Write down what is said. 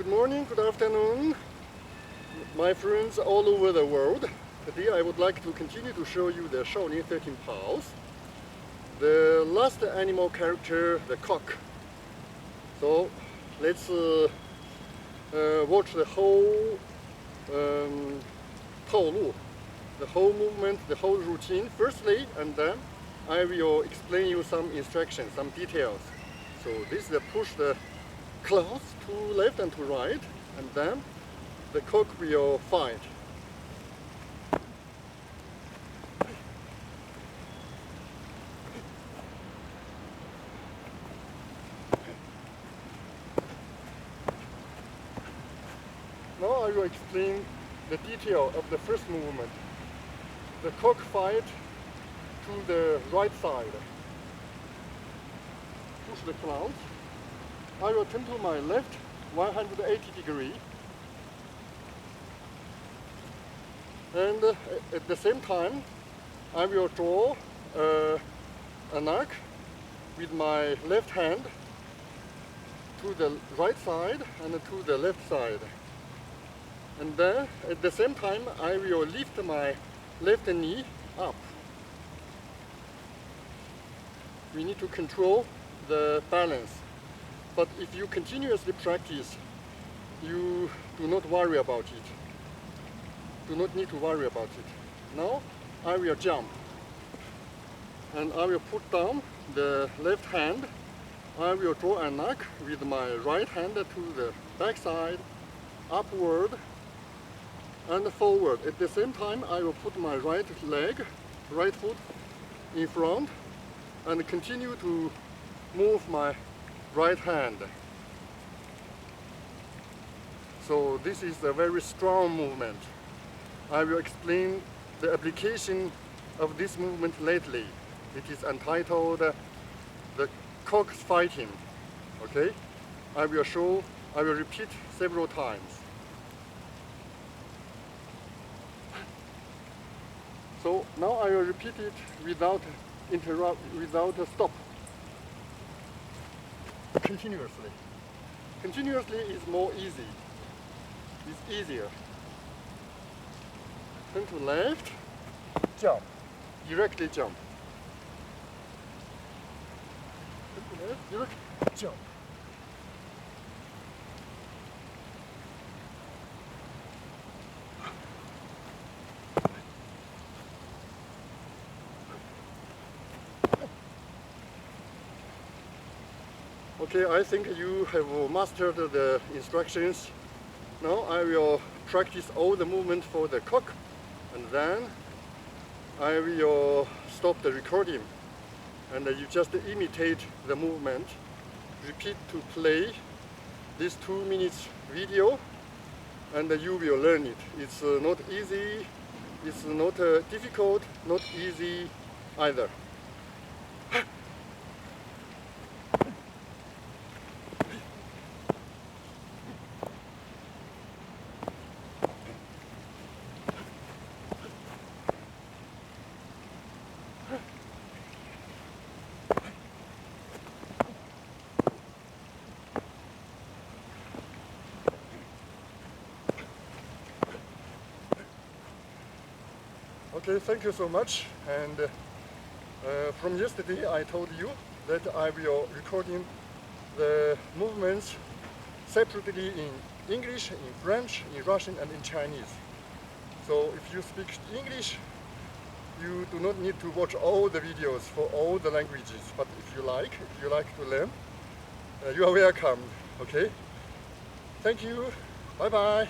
Good morning, good afternoon, my friends all over the world. Today I would like to continue to show you the Shaolin 13 pose. The last animal character, the cock. So let's watch the whole 套路, the whole movement, the whole routine firstly, and then I will explain you some instructions, some details. So this is the push the cloth to left and to right, and then the cock will fight. Now I will explain the detail of the first movement. The cock fight to the right side. Push the cloth. I will turn to my left 180 degrees, and at the same time I will draw an arc with my left hand to the right side and to the left side, and then at the same time I will lift my left knee up. We need to control the balance. But if you continuously practice, you do not worry about it. Do not need to worry about it. Now I will jump, and I will put down the left hand. I will draw an arc with my right hand to the back side, upward and forward. At the same time, I will put my right leg, right foot in front, and continue to move my right hand. So this is a very strong movement. I will explain the application of this movement lately. It is entitled the cock fighting. Okay? I will repeat several times. So now I will repeat it without stop. Continuously. Continuously is more easy. It's easier. Turn to left, jump. Directly jump. Turn to left, direct, jump. Okay, I think you have mastered the instructions. Now I will practice all the movement for the cock, and then I will stop the recording, and you just imitate the movement. Repeat to play this 2 minutes video, and you will learn it. It's not easy, it's not difficult, not easy either. Okay, thank you so much. And from yesterday I told you that I will recording the movements separately in English, in French, in Russian and in Chinese. So if you speak English, you do not need to watch all the videos for all the languages. But if you like to learn, you are welcome. Okay? Thank you. Bye bye.